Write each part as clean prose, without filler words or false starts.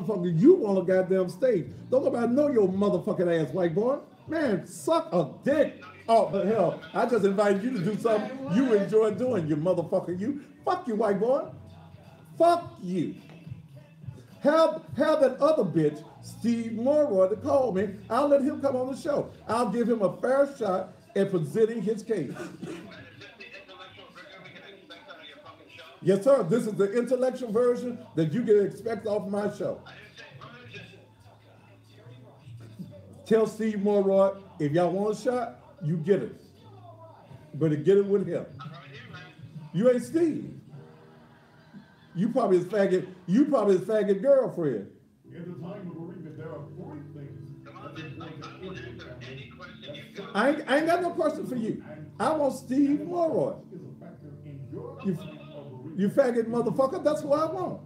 motherfucker, you want a goddamn stage. Don't nobody know your motherfucking ass, white boy. Man, suck a dick. Oh, but hell, I just invited you to do something you enjoy doing, you motherfucker. You. Fuck you, white boy. Fuck you. Have that other bitch, Steve Morroy, to call me. I'll let him come on the show. I'll give him a fair shot at presenting his case. Yes, sir. This is the intellectual version that you can expect off my show. Tell Steve Morroy, if y'all want a shot, you get it. But get it with him. You ain't Steve. You probably his faggot girlfriend. In the time of bereavement, there are three things. I ain't got no question for you. I want Steve Morroy. You faggot motherfucker, that's who I want.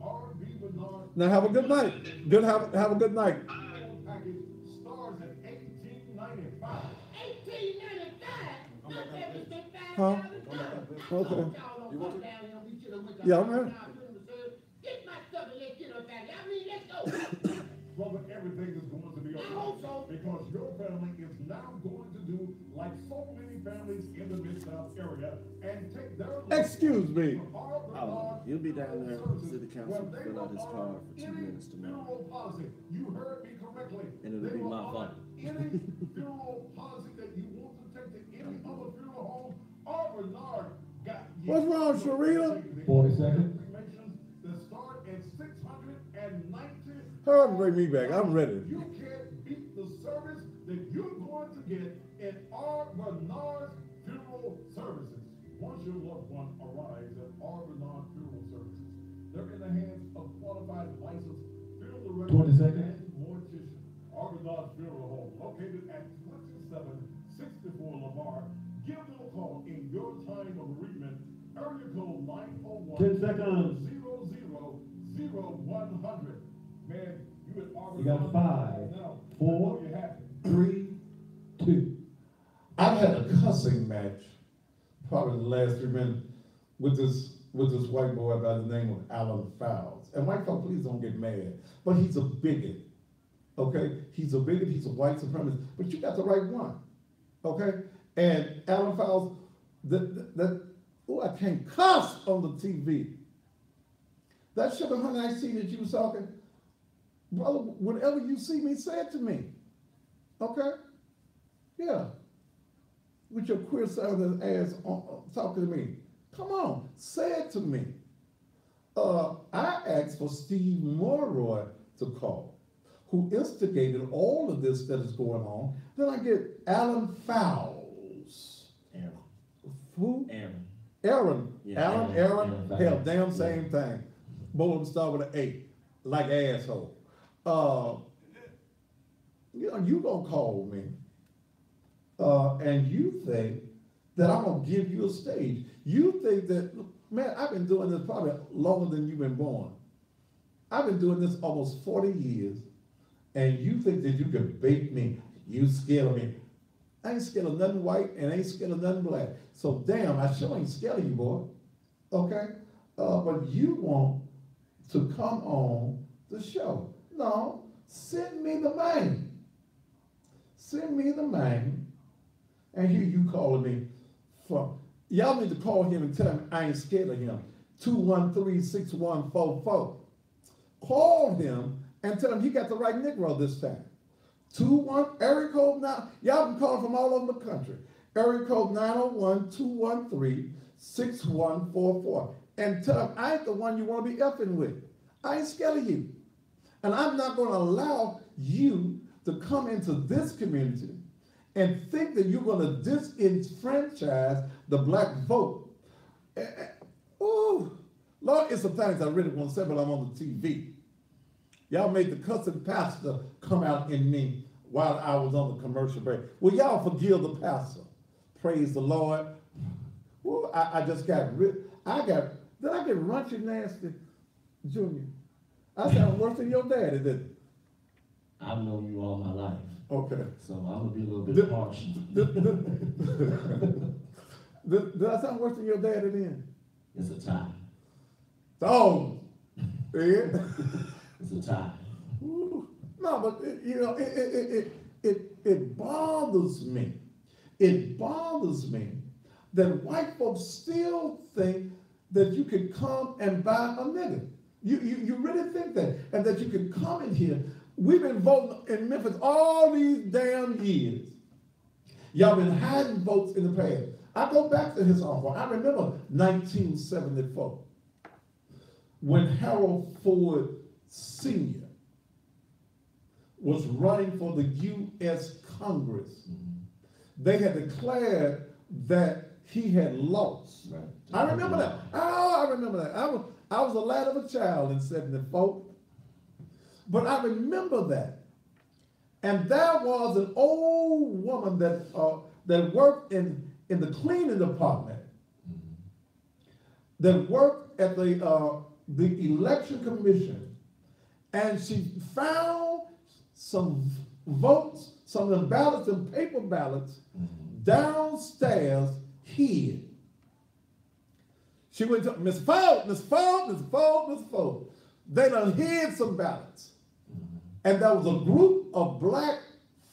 Now have a good night. Have a good night. Stars in 1895. 1895? Huh? Okay. Yeah, I'm ready. Get my stuff and let's get up out of here. I mean, let's go. Brother, everything is going to be okay. Because your family is now going to do like so many families in the Mid-South area and take their... Excuse me. You'll be down there at City Council to fill out his card for 2 minutes tomorrow. You heard me correctly. And it'll be my fault. Any funeral policy that you want to take to any other funeral home, or Bernard got you. What's wrong, Sharita? 40 seconds. That start at 690. Hurry and bring me back. I'm ready. You can't beat the service that you're going to get in R. Bernard's Funeral Services. Once your loved one arrives at R. Bernard Funeral Services, they're in the hands of qualified licensed funeral directors 20 seconds. and morticians. R. Bernard Funeral Home, located at 2764 Lamar. Give them a call in your time of bereavement. Area code 901 10 seconds. 000-100. Man, you at R. You got 5, 4, 3, 2. I've had a cussing match, probably the last 3 minutes, with this white boy by the name of Alan Fowles. And white folk, please don't get mad, but he's a bigot. Okay, he's a bigot. He's a white supremacist. But you got the right one. Okay, and Alan Fowles, I can't cuss on the TV. That sugar honey iced tea that you was talking, brother, whenever you see me, say it to me. Okay? Yeah. With your queer sounding ass talking to me. Come on, say it to me. I asked for Steve Morroy to call, who instigated all of this that is going on. Then I get Alan Fowles. Aaron. Who? Aaron. Aaron. Yeah, Aaron. Aaron. Hell, damn same thing. Both of them start with an A, like asshole. You gonna call me, and you think that I'm gonna give you a stage. You think that, man, I've been doing this probably longer than you've been born. I've been doing this almost 40 years, and you think that you can bait me. You scared of me. I ain't scared of nothing white and ain't scared of nothing black. So damn, I sure ain't scared of you, boy. Okay? But you want to come on the show. No, send me the man. Send me the man. And here you calling me from. Y'all need to call him and tell him I ain't scared of him. 213-6144. Call him and tell him he got the right Negro this time. Area code now. Y'all can call from all over the country. Area code 901-213-6144. And tell him I ain't the one you want to be effing with. I ain't scared of you. And I'm not going to allow you to come into this community and think that you're going to disenfranchise the black vote. Ooh, Lord, it's some things I really want to say, but I'm on the TV. Y'all made the cussing pastor come out in me while I was on the commercial break. Well, y'all forgive the pastor. Praise the Lord. Ooh, I just got rid. Did I get raunchy nasty, Junior? I sound worse than your daddy, didn't it? I've known you all my life. Okay. So I'm going to be a little bit harsh. Did I sound worse than your daddy then? It's a tie. Oh, yeah. It's a tie. No, but it bothers me. It bothers me that white folks still think that you can come and buy a nigga. You really think that? And that you can come in here. We've been voting in Memphis all these damn years. Y'all been hiding votes in the past. I go back to his office. I remember 1974 when Harold Ford Sr. was running for the U.S. Congress. They had declared that he had lost. Right. I remember that. Oh, I remember that. I was a lad of a child in 74. But I remember that. And there was an old woman that worked in the cleaning department, that worked at the election commission, and she found some votes, some of the ballots and paper ballots downstairs hid. She went to Miss Ford. They done hid some ballots. And there was a group of black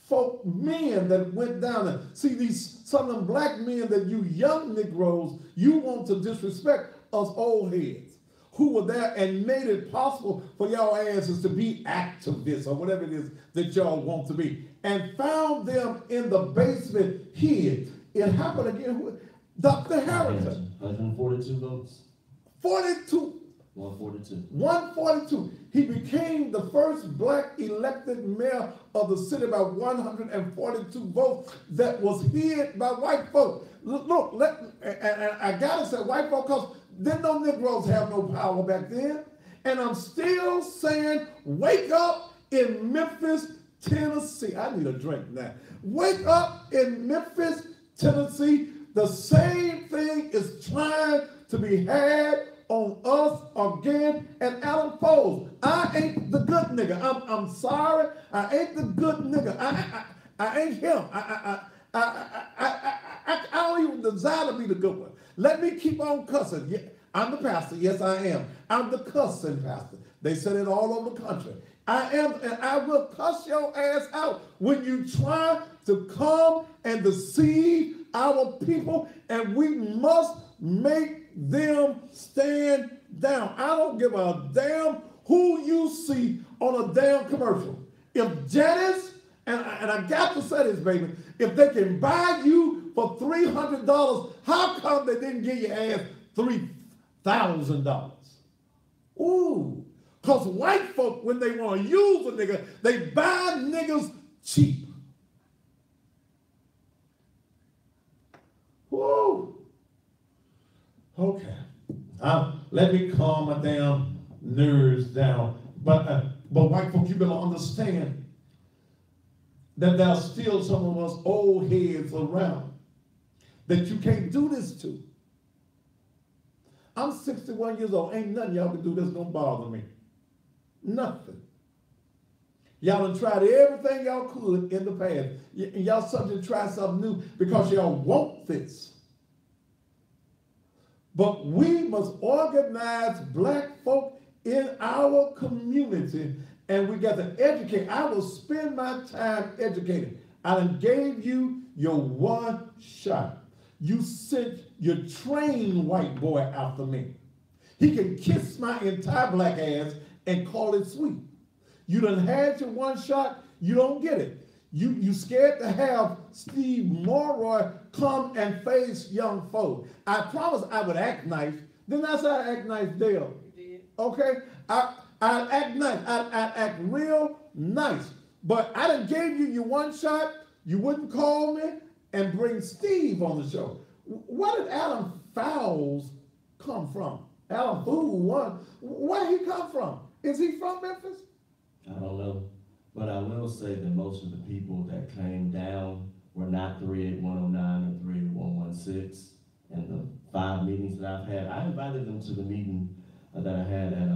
folk men that went down there. See, some of them black men that you young Negroes, you want to disrespect us old heads who were there and made it possible for y'all asses to be activists or whatever it is that y'all want to be. And found them in the basement hid. It happened again with Dr. Harrington. 142 votes? 42. 142. 142. He became the first black elected mayor of the city by 142 votes that was hid by white folks. Look, and I gotta say white folks, because then no Negroes have no power back then. And I'm still saying, wake up in Memphis, Tennessee. I need a drink now. Wake up in Memphis, Tennessee. The same thing is trying to be had on us again and Alan Foles. I ain't the good nigga. I'm sorry. I ain't the good nigga. I ain't him. I don't even desire to be the good one. Let me keep on cussing. Yeah, I'm the pastor. Yes, I am. I'm the cussing pastor. They said it all over the country. I am, and I will cuss your ass out when you try to come and deceive our people, and we must make them stand down. I don't give a damn who you see on a damn commercial. If Janice, and I got to say this, baby, if they can buy you for $300, how come they didn't give your ass $3,000? Ooh, because white folk, when they want to use a nigga, they buy niggas cheap. Woo. Okay. Let me calm my damn nerves down. But white folk, you better understand that there's still some of us old heads around that you can't do this to. I'm 61 years old. Ain't nothing y'all can do that's gonna bother me. Nothing. Y'all done tried everything y'all could in the past. Y'all subject to try something new because y'all want this. But we must organize black folk in our community, and we got to educate. I will spend my time educating. I done gave you your one shot. You sent your trained white boy after me. He can kiss my entire black ass and call it sweet. You done had your one shot, you don't get it. You scared to have Steve Morroy come and face young folk. I promised I would act nice. Didn't I say I act nice, Dale? You did. Okay? I'd act nice. I'd act real nice. But I done gave you your one shot. You wouldn't call me and bring Steve on the show. Where did Alan Fowles come from? Alan Fool, where did he come from? Is he from Memphis? I don't know. But I will say that most of the people that came down were not 38109 or 38116. And the 5 meetings that I've had, I invited them to the meeting that I had at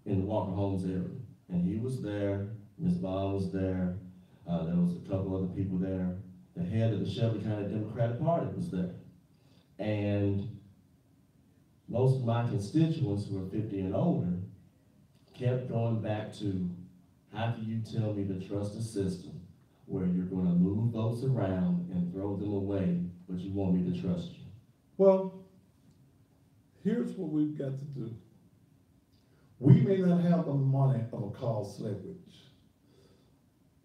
in the Walker Homes area. And he was there, Ms. Bond was there, there was a couple other people there. The head of the Shelby County Democratic Party was there. And most of my constituents who were 50 and older kept going back to How can you tell me to trust a system where you're gonna move votes around and throw them away, but you want me to trust you? Well, here's what we've got to do. We may not have the money of a Carl Sledwich.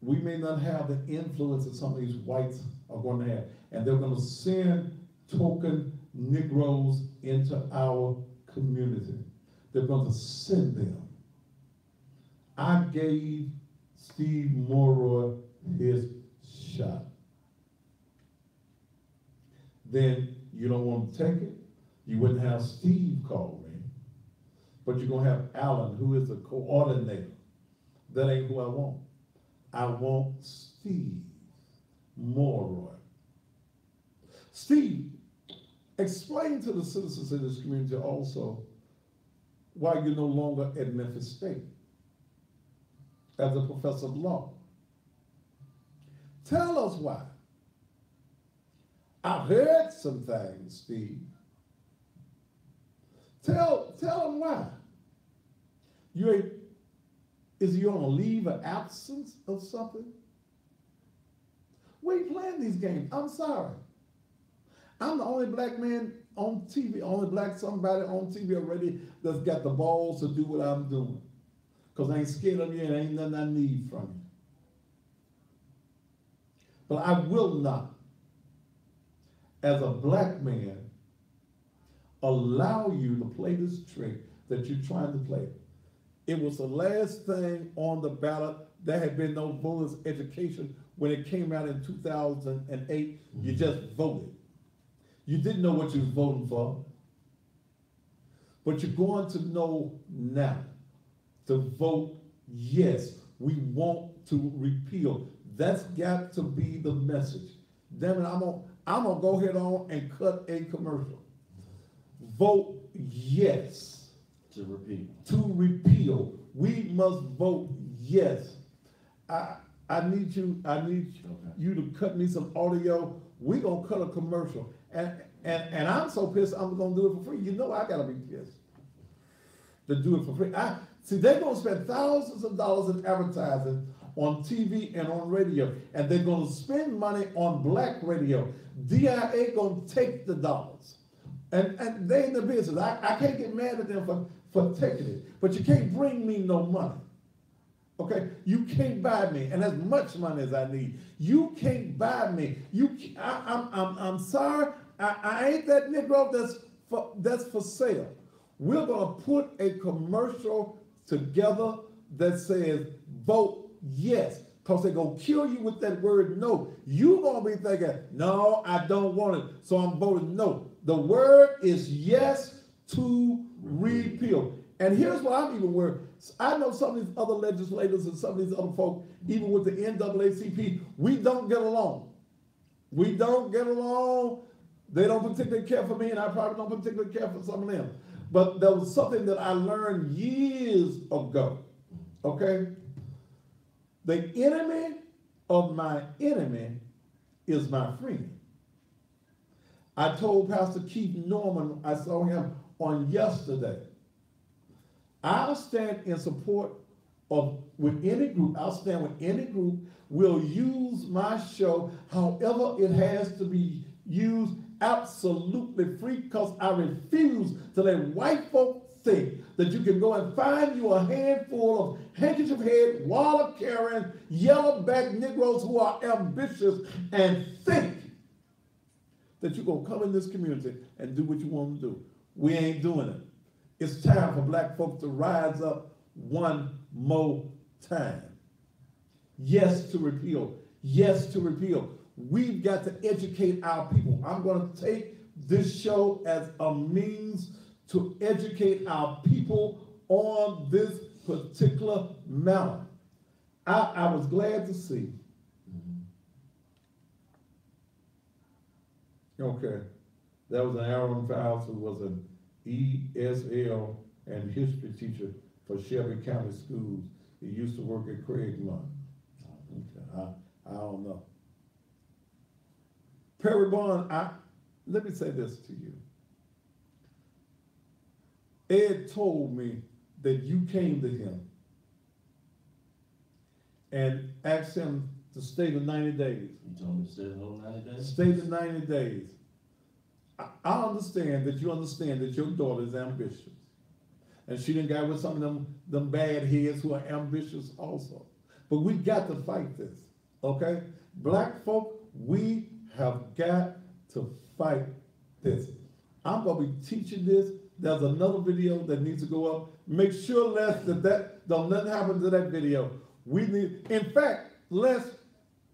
We may not have the influence that some of these whites are going to have. And they're going to send token Negroes into our community. They're going to send them. I gave Steve Morrow his shot. Then you don't want to take it, you wouldn't have Steve call me, but you're going to have Alan, who is the coordinator. That ain't who I want. I want Steve Morrow. Steve, explain to the citizens in this community also why you're no longer at Memphis State as a professor of law. Tell us why. I heard some things, Steve. Tell them why. Is you on a leave of absence of something? We ain't playing these games. I'm sorry. I'm the only black man on TV, only black somebody on TV already that's got the balls to do what I'm doing. Because I ain't scared of you and ain't nothing I need from you. But I will not, as a black man, allow you to play this trick that you're trying to play. It was the last thing on the ballot. There had been no voters' education when it came out in 2008. You just voted. You didn't know what you was voting for. But you're going to know now to vote yes. We want to repeal. That's got to be the message. Damn it, I'm gonna go ahead on and cut a commercial. Vote yes. To repeal. To repeal. We must vote yes. I need you you to cut me some audio. We gonna cut a commercial. And I'm so pissed I'm gonna do it for free. You know I gotta be pissed to do it for free. See, they're gonna spend thousands of dollars in advertising on TV and on radio, and they're gonna spend money on black radio. DIA gonna take the dollars. And they in the business. I can't get mad at them for taking it, but you can't bring me no money. Okay, you can't buy me, and as much money as I need. You can't buy me. I'm sorry. I ain't that Negro that's for sale. We're gonna put a commercial together that says vote yes, because they're gonna kill you with that word no. You're gonna be thinking, no, I don't want it, so I'm voting no. The word is yes to repeal. And here's what I'm even worried. I know some of these other legislators and some of these other folks, even with the NAACP, we don't get along. We don't get along. They don't particularly care for me, and I probably don't particularly care for some of them. But there was something that I learned years ago, okay? The enemy of my enemy is my friend. I told Pastor Keith Norman, I saw him on yesterday, I'll stand in support of with any group, I'll stand with any group, will use my show however it has to be used, absolutely free, because I refuse to let white folk think that you can go and find you a handful of handkerchief head, wallet carrying, yellow-backed Negroes who are ambitious and think that you're going to come in this community and do what you want to do. We ain't doing it. It's time for black folks to rise up one more time. Yes to repeal. Yes to repeal. We've got to educate our people. I'm going to take this show as a means to educate our people on this particular matter. I was glad to see. Okay, that was an Aaron Fowles who was an ESL and history teacher for Shelby County Schools. He used to work at Craigmont. Okay, I don't know. Perry Bond, let me say this to you. Ed told me that you came to him and asked him to stay the 90 days. You told me to stay the whole 90 days? Stay the 90 days. I understand that your daughter is ambitious. And she done got with some of them bad heads who are ambitious also. But we got to fight this, okay? Black folk, we have got to fight this. I'm gonna be teaching this. There's another video that needs to go up. Make sure, Les, that don't nothing happen to that video. We need, in fact, Les,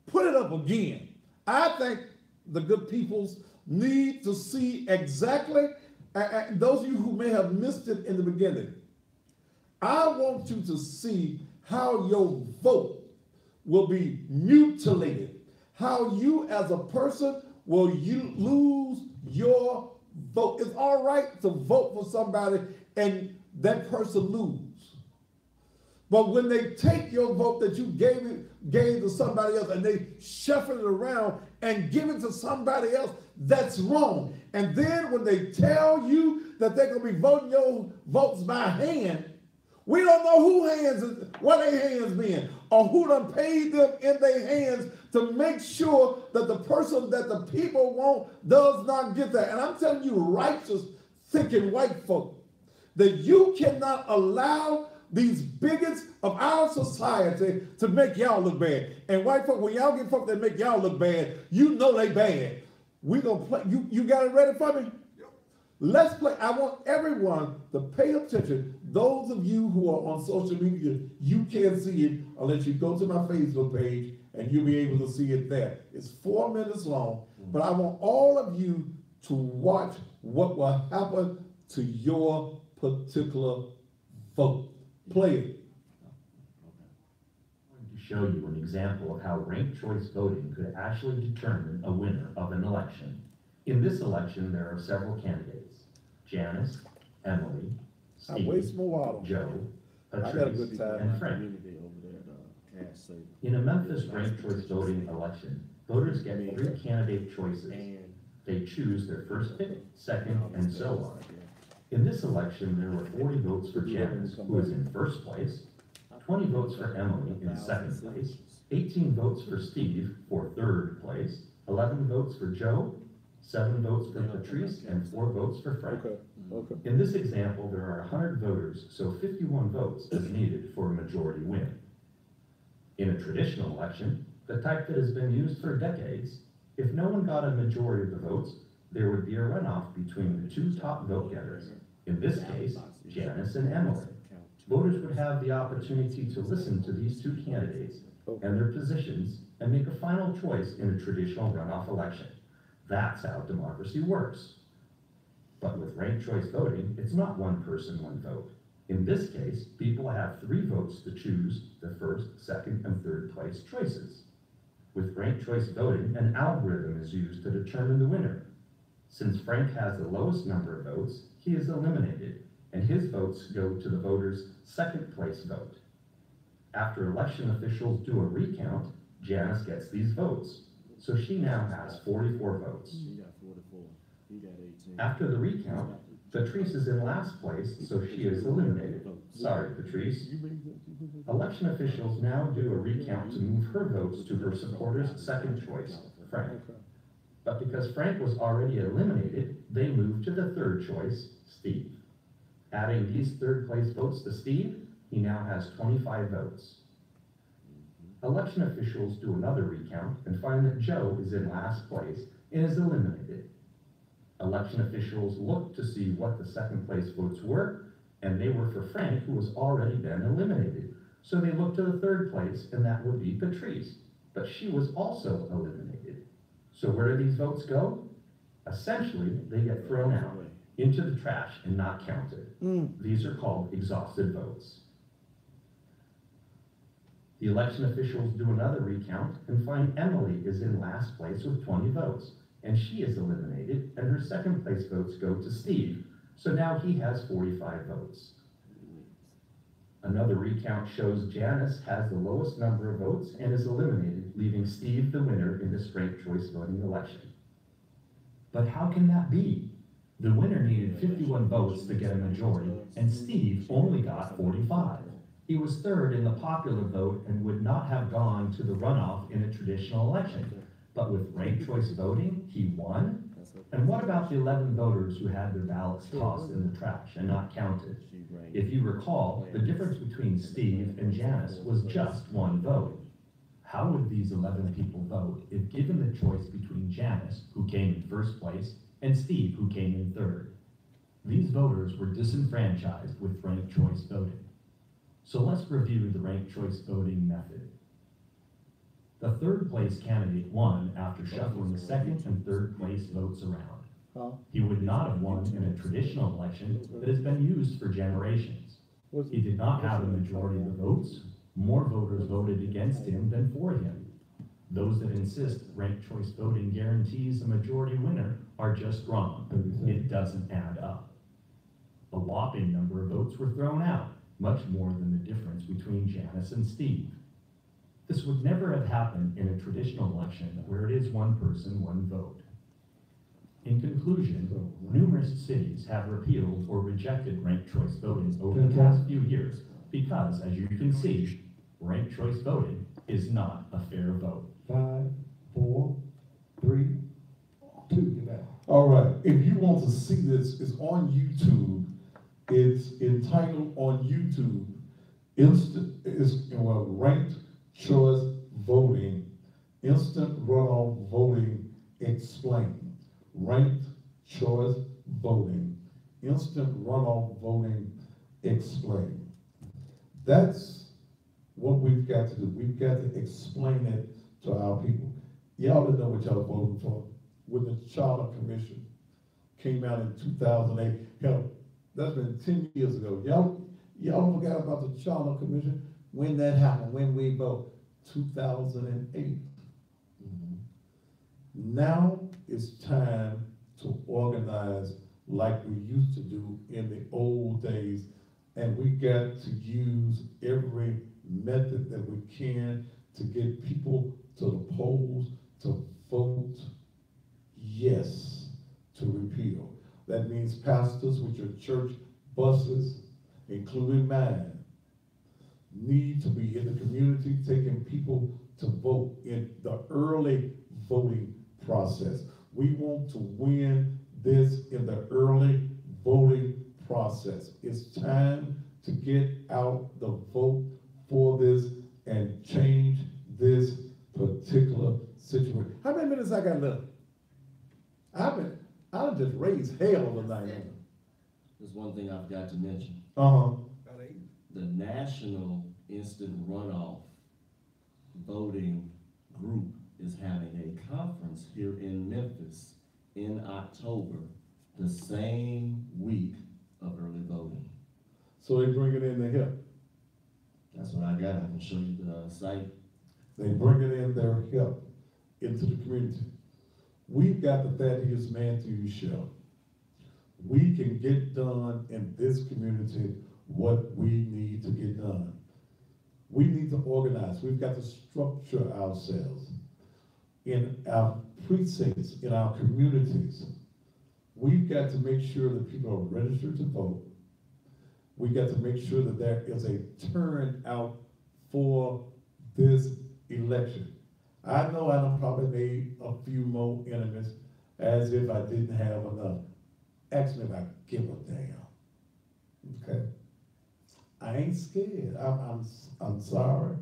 put it up again. I think the good peoples need to see exactly, and those of you who may have missed it in the beginning, I want you to see how your vote will be mutilated, how you as a person will lose your vote. It's all right to vote for somebody and that person lose. But when they take your vote that you gave to somebody else and they shuffle it around and give it to somebody else, that's wrong. And then when they tell you that they're going to be voting your votes by hand, we don't know what their hands been, or who done paid them in their hands to make sure that the person that the people want does not get that. And I'm telling you, righteous, thinking white folk, that you cannot allow these bigots of our society to make y'all look bad. And white folk, when y'all get folk that make y'all look bad, you know they bad. We gonna play. You got it ready for me? Let's play. I want everyone to pay attention. Those of you who are on social media, you can't see it unless you go to my Facebook page and you'll be able to see it there. It's 4 minutes long, but I want all of you to watch what will happen to your particular vote. Play it. I'm going to show you an example of how ranked choice voting could actually determine a winner of an election. In this election, there are several candidates: Janice, Emily, Steve, Joe, Patrice, and Frank. In a Memphis ranked choice voting election, voters get 3 candidate choices. They choose their first pick, second, and so on. In this election, there were 40 votes for Janice, who is in first place, 20 votes for Emily in second place, 18 votes for Steve for third place, 11 votes for Joe, 7 votes for Patrice, and 4 votes for Frank. In this example, there are 100 voters, so 51 votes is needed for a majority win. In a traditional election, the type that has been used for decades, if no one got a majority of the votes, there would be a runoff between the 2 top vote getters, in this case, Janice and Emily. Voters would have the opportunity to listen to these 2 candidates and their positions and make a final choice in a traditional runoff election. That's how democracy works. But with ranked choice voting, it's not one person, one vote. In this case, people have 3 votes to choose the first, second, and third place choices. With ranked choice voting, an algorithm is used to determine the winner. Since Frank has the lowest number of votes, he is eliminated, and his votes go to the voter's second place vote. After election officials do a recount, Janice gets these votes, so she now has 44 votes. After the recount, Patrice is in last place, so she is eliminated. Sorry, Patrice. Election officials now do a recount to move her votes to her supporter's second choice, Frank. But because Frank was already eliminated, they moved to the third choice, Steve. Adding these third place votes to Steve, he now has 25 votes. Election officials do another recount and find that Joe is in last place and is eliminated. Election officials looked to see what the second place votes were, and they were for Frank, who has already been eliminated. So they looked to the third place, and that would be Patrice, but she was also eliminated. So where do these votes go? Essentially, they get thrown out into the trash and not counted. These are called exhausted votes. The election officials do another recount and find Emily is in last place with 20 votes, and she is eliminated, and her second place votes go to Steve, so now he has 45 votes. Another recount shows Janice has the lowest number of votes and is eliminated, leaving Steve the winner in this ranked choice voting election. But how can that be? The winner needed 51 votes to get a majority, and Steve only got 45. He was third in the popular vote and would not have gone to the runoff in a traditional election. But with ranked choice voting, he won? And what about the 11 voters who had their ballots tossed in the trash and not counted? If you recall, the difference between Steve and Janice was just one vote. How would these 11 people vote if given the choice between Janice, who came in first place, and Steve, who came in third? These voters were disenfranchised with ranked choice voting. So let's review the ranked choice voting method. The third place candidate won after shuffling the second and third place votes around. He would not have won in a traditional election that has been used for generations. He did not have a majority of the votes. More voters voted against him than for him. Those that insist ranked choice voting guarantees a majority winner are just wrong. It doesn't add up. A whopping number of votes were thrown out, much more than the difference between Janice and Steve. This would never have happened in a traditional election where it is one person, one vote. In conclusion, numerous cities have repealed or rejected ranked choice voting over the past few years because, as you can see, ranked choice voting is not a fair vote. 5, 4, 3, 2, get back. All right, if you want to see this, it's on YouTube. It's entitled on YouTube, Ranked Choice Voting, Instant Runoff Voting Explained. Ranked Choice Voting, Instant Runoff Voting Explained. That's what we've got to do. We've got to explain it to our people. Y'all didn't know what y'all voting for. When the Charter Commission came out in 2008, hell, that's been 10 years ago. Y'all forgot about the Charter Commission? When that happened, when we vote, 2008. Now it's time to organize like we used to do in the old days, and we got to use every method that we can to get people to the polls to vote yes to repeal. That means pastors with your church buses, including mine, need to be in the community taking people to vote in the early voting process. We want to win this in the early voting process. It's time to get out the vote for this and change this particular situation. How many minutes I got left? I'll just raise hell tonight. There's one thing I forgot to mention. The National Instant Runoff Voting Group is having a conference here in Memphis in October, the same week of early voting. So they bring it in their help. That's what I got. I can show you the site. They bring it in their help into the community. We've got the Thaddeus Matthews Show. We can get done in this community what we need to get done. We need to organize. We've got to structure ourselves in our precincts, in our communities. We've got to make sure that people are registered to vote. We got to make sure that there is a turnout for this election. I know I done probably made a few more enemies as if I didn't have enough. Ask me if I give a damn. Okay? I ain't scared. I'm sorry,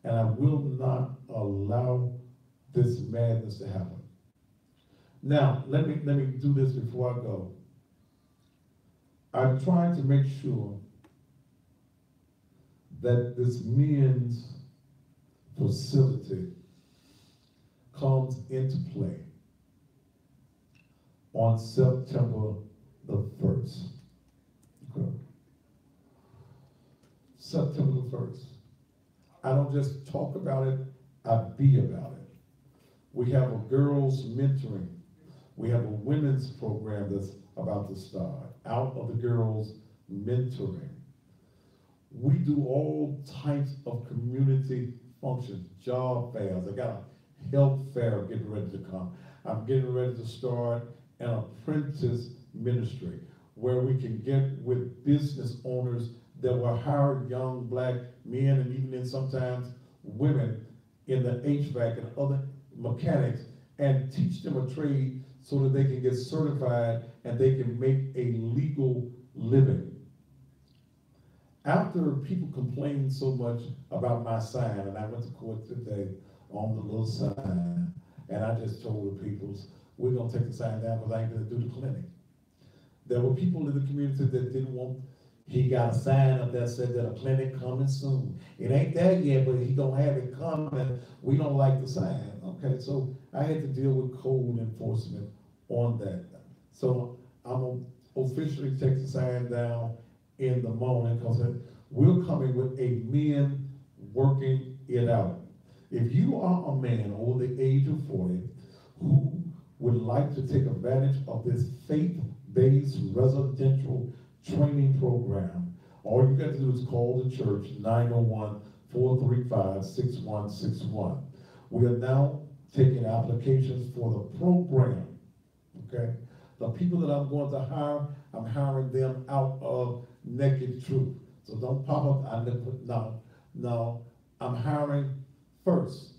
and I will not allow this madness to happen. Now, let me do this before I go. I'm trying to make sure that this men's facility comes into play on September the 1st. Okay. September the 1st. I don't just talk about it, I be about it. We have a girls mentoring. We have a women's program that's about to start, out of the girls mentoring. We do all types of community functions, job fairs. I got a health fair getting ready to come. I'm getting ready to start an apprentice ministry where we can get with business owners that will hire young black men and even then sometimes women in the HVAC and other mechanics and teach them a trade so that they can get certified and they can make a legal living. After people complained so much about my sign, and I went to court today on the little sign, and I just told the people, we're gonna take the sign down because I ain't gonna do the clinic. There were people in the community that didn't want, he got a sign up there said that a clinic coming soon. It ain't there yet, but he gonna have it coming. We don't like the sign. Okay, so I had to deal with code enforcement on that. So I'm gonna officially take the sign down in the morning because we're coming with a men working it out. If you are a man over the age of 40 who would like to take advantage of this faith-based residential training program, all you got to do is call the church 901-435-6161. We are now taking applications for the program, okay? The people that I'm going to hire, I'm hiring them out of Naked Truth. So don't pop up, no, I'm hiring first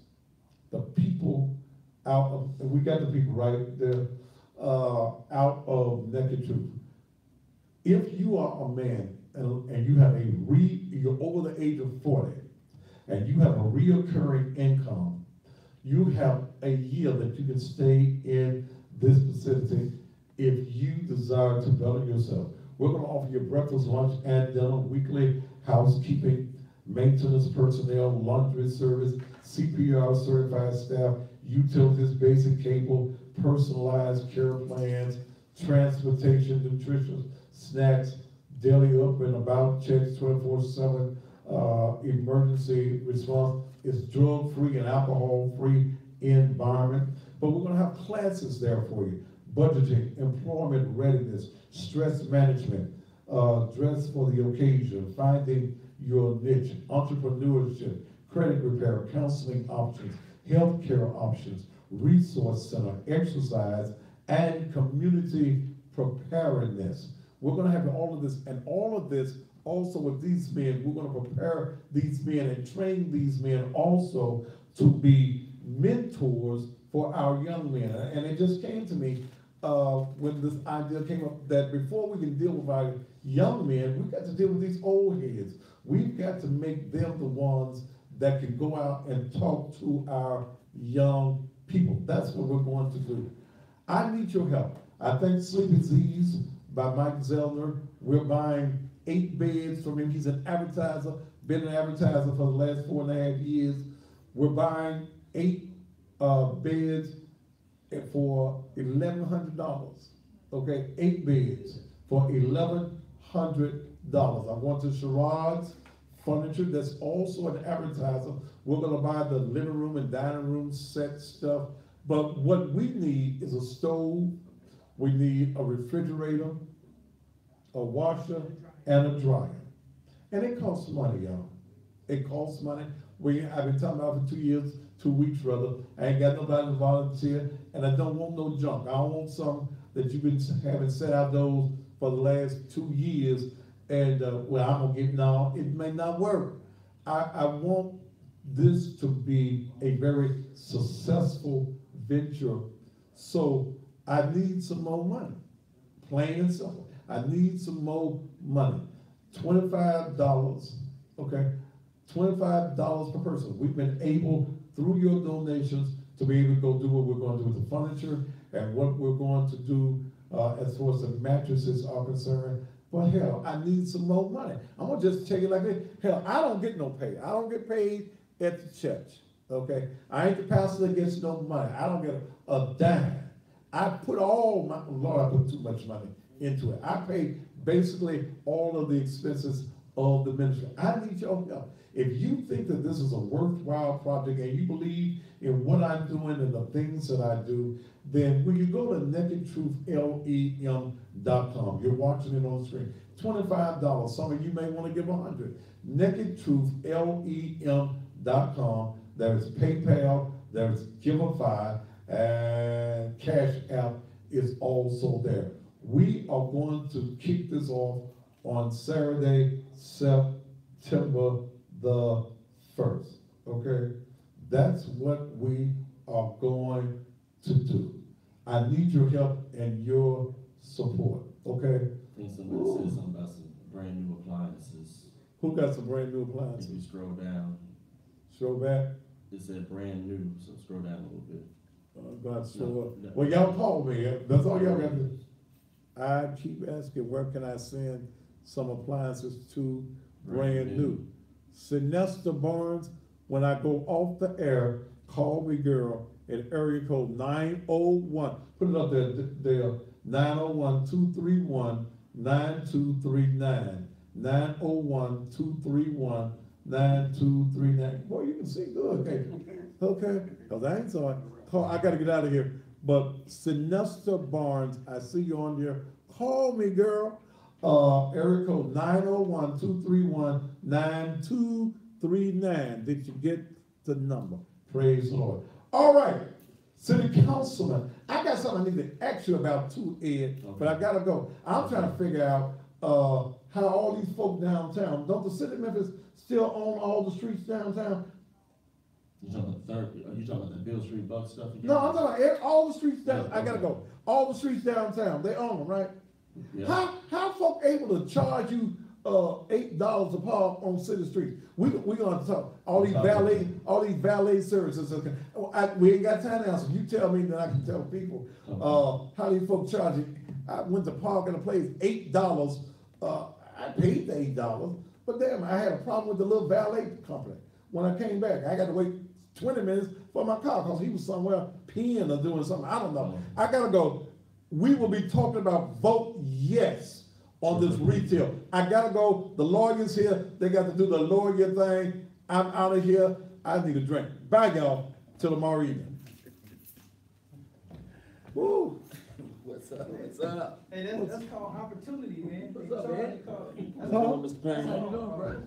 the people out of, and we got the people right there, out of Naked Truth. If you are a man and you have you're over the age of 40 and you have a reoccurring income, you have a year that you can stay in this facility if you desire to better yourself. We're going to offer you breakfast, lunch, and dinner, weekly housekeeping, maintenance personnel, laundry service, CPR certified staff, utilities, basic cable, personalized care plans, transportation, nutrition, snacks, daily up and about checks, 24/7 emergency response. It's drug-free and alcohol-free environment. But we're going to have classes there for you. Budgeting, employment readiness, stress management, dress for the occasion, finding your niche, entrepreneurship, credit repair, counseling options, healthcare options, resource center, exercise, and community preparedness. We're going to have all of this, and all of this also with these men. We're going to prepare these men and train these men also to be mentors for our young men. And it just came to me when this idea came up that before we can deal with our young men, we've got to deal with these old heads. We've got to make them the ones that can go out and talk to our young people. That's what we're going to do. I need your help. I think Sleep is Ease by Mike Zellner. We're buying 8 beds from him. He's an advertiser, been an advertiser for the last 4.5 years. We're buying 8 beds for $1,100. Okay, 8 beds for $1,100. I'm going to Sherrod's Furniture, that's also an advertiser. We're going to buy the living room and dining room set stuff. But what we need is a stove. We need a refrigerator, a washer, and a dryer. And it costs money, y'all. It costs money. I've been talking about it for 2 years, 2 weeks rather. I ain't got nobody to volunteer, and I don't want no junk. I don't want something that you've been having set out those for the last 2 years, and well, I'm gonna get, no, it may not work. I want this to be a very successful venture. So I need some more money, plain and simple. I need some more money. $25, okay? $25 per person. We've been able, through your donations, to be able to go do what we're going to do with the furniture and what we're going to do as far as the mattresses are concerned. But hell, I need some more money. I'm gonna just tell you like this. Hell, I don't get no pay. I don't get paid at the church, okay? I ain't the pastor that gets no money. I don't get a dime. I put all my, Lord, I put too much money into it. I pay basically all of the expenses of the ministry. I need your help. If you think that this is a worthwhile project and you believe in what I'm doing and the things that I do, then when you go to nakedtruth.lem.com, you're watching it on the screen, $25. Some of you may want to give $100. nakedtruth.lem.com. There's PayPal, there's Giveify, and Cash App is also there. We are going to kick this off on Saturday, September the 1st, okay? That's what we are going to do. I need your help and your support, okay? I think somebody said something about some brand new appliances. Who got some brand new If appliances? you scroll down, Show back. it said brand new, so scroll down a little bit. God, show up. No. Well, y'all call me, that's all y'all got to do. I keep asking, where can I send some appliances to brand new? Sinesta Barnes, when I go off the air, call me, girl, at area code 901. Put it up there, 901-231-9239. 901-231-9239. Boy, you can see good, okay? Okay, cause I ain't saw it. Call, I gotta get out of here. But Sinesta Barnes, I see you on there. Call me, girl. Area code 901-231-9239. Did you get the number? Praise the Lord. All right, City Councilman, I got something I need to ask you about too, Ed, but I gotta go. I'm trying to figure out how all these folk downtown, don't the city of Memphis still own all the streets downtown? You talking about are you talking about the Bill Street Buck stuff again? No, I'm talking about all the streets down, I gotta go. All the streets downtown, they own them, right? Yeah. How folk able to charge you $8 a pop on city streets? We gonna have to talk, all these valet services, okay. We ain't got time to answer, you tell me that I can tell people, how these folks charge you. I went to park in a place, $8, I paid the $8, but damn, I had a problem with the little valet company. When I came back, I got to wait 20 minutes for my car because he was somewhere peeing or doing something, I don't know. I gotta go. We will be talking about vote yes on this retail. I gotta go, the lawyer's here, they got to do the lawyer thing. I'm out of here, I need a drink. Bye y'all, till tomorrow evening. Woo. What's up? What's up? Hey, that's called opportunity, man. What's up, man? That's Mr. Payne, how you doing, bro?